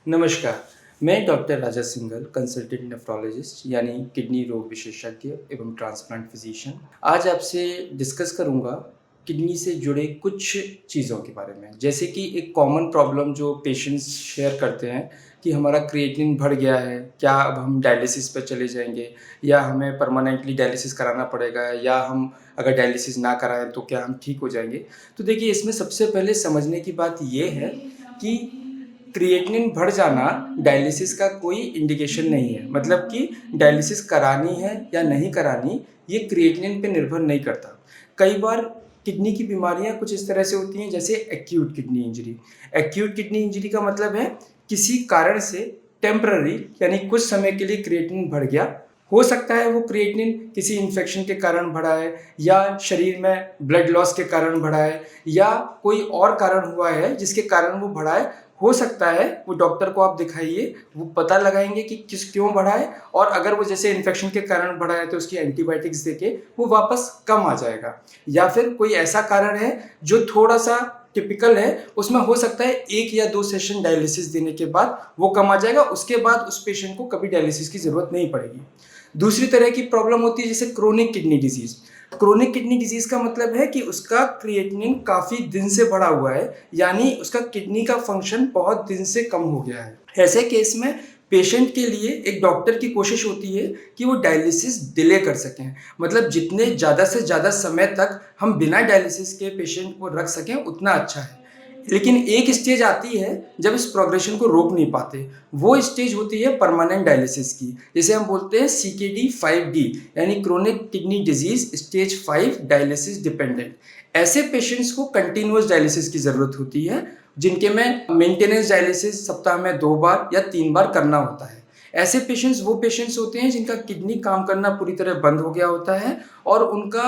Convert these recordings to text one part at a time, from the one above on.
नमस्कार, मैं डॉक्टर राजा Singhal, consultant nephrologist यानी किडनी रोग विशेषज्ञ एवं ट्रांसप्लांट फिजिशियन। आज आपसे डिस्कस करूंगा किडनी से जुड़े कुछ चीज़ों के बारे में। जैसे कि एक कॉमन प्रॉब्लम जो पेशेंट्स शेयर करते हैं कि हमारा क्रिएटिनिन बढ़ गया है, क्या अब हम डायलिसिस पे चले जाएंगे या हमें परमानेंटली डायलिसिस कराना पड़ेगा, या हम अगर डायलिसिस ना कराएं तो क्या हम ठीक हो जाएंगे। तो देखिए, इसमें सबसे पहले समझने की बात ये है कि क्रिएटिनिन बढ़ जाना डायलिसिस का कोई इंडिकेशन नहीं है। मतलब कि डायलिसिस करानी है या नहीं करानी, ये क्रिएटिनिन पे निर्भर नहीं करता। कई बार किडनी की बीमारियां कुछ इस तरह से होती हैं, जैसे acute kidney injury. Acute kidney injury का मतलब है किसी कारण से टेम्पररी यानी कुछ समय के लिए क्रिएटिनिन बढ़ गया। हो सकता है वो क्रिएटिनिन किसी इन्फेक्शन के कारण बढ़ा है, या शरीर में ब्लड लॉस के कारण बढ़ा है, या कोई और कारण हुआ है जिसके कारण वो बढ़ा है। हो सकता है वो डॉक्टर को आप दिखाइए, वो पता लगाएंगे कि क्यों बढ़ा है, और अगर वो जैसे इन्फेक्शन के कारण बढ़ा है तो उसकी एंटीबायोटिक्स देके वो वापस कम आ जाएगा। या फिर कोई ऐसा कारण है जो थोड़ा सा टिपिकल है, उसमें हो सकता है 1 या 2 सेशन डायलिसिस देने के बाद वो कम आ जाएगा। उसके बाद उस पेशेंट को कभी डायलिसिस की जरूरत नहीं पड़ेगी। दूसरी तरह की प्रॉब्लम होती है जैसे chronic kidney disease. Chronic kidney disease का मतलब है कि उसका क्रिएटिनिन काफी दिन से बढ़ा हुआ है, यानी उसका किडनी का फंक्शन बहुत दिन से कम हो गया है। ऐसे केस में पेशेंट के लिए एक डॉक्टर की कोशिश होती है कि वो डायलिसिस डिले कर सकें। मतलब जितने ज़्यादा से ज़्यादा समय तक हम बिना डायलिसिस के पेशेंट को रख सकें उतना अच्छा है। लेकिन एक स्टेज आती है जब इस प्रोग्रेशन को रोक नहीं पाते। वो स्टेज होती है परमानेंट डायलिसिस की, जिसे हम बोलते हैं CKD 5D, यानी chronic kidney disease stage 5 dialysis dependent. ऐसे पेशेंट्स को कंटिन्यूअस डायलिसिस की ज़रूरत होती है, जिनके में मेंटेनेंस डायलिसिस सप्ताह में 2 बार या 3 बार करना होता है। ऐसे पेशेंट्स वो पेशेंट्स होते हैं जिनका किडनी काम करना पूरी तरह बंद हो गया होता है और उनका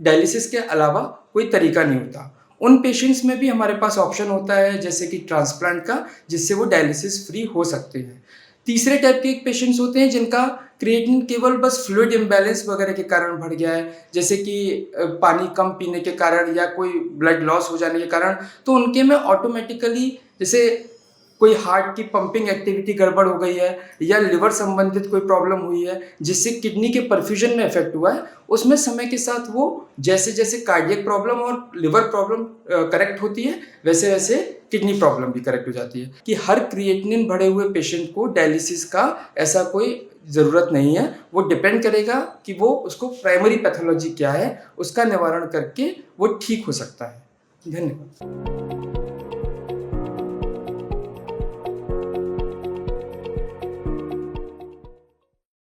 डायलिसिस के अलावा कोई तरीका नहीं होता। उन पेशेंट्स में भी हमारे पास ऑप्शन होता है जैसे कि ट्रांसप्लांट का, जिससे वो डायलिसिस फ्री हो सकते हैं। तीसरे टाइप के पेशेंट्स होते हैं जिनका क्रिएटिनिन केवल बस फ्लूइड इम्बैलेंस वगैरह के कारण बढ़ गया है, जैसे कि पानी कम पीने के कारण या कोई ब्लड लॉस हो जाने के कारण। तो उनके में ऑटोमेटिकली जैसे कोई हार्ट की पंपिंग एक्टिविटी गड़बड़ हो गई है, या लिवर संबंधित कोई प्रॉब्लम हुई है जिससे किडनी के परफ्यूजन में इफेक्ट हुआ है, उसमें समय के साथ वो जैसे जैसे कार्डियक प्रॉब्लम और लिवर प्रॉब्लम करेक्ट होती है, वैसे वैसे किडनी प्रॉब्लम भी करेक्ट हो जाती है। कि हर क्रिएटिनिन बढ़े हुए पेशेंट को डायलिसिस का ऐसा कोई ज़रूरत नहीं है। वो डिपेंड करेगा कि वो उसको प्राइमरी पैथोलॉजी क्या है, उसका निवारण करके वो ठीक हो सकता है। धन्यवाद।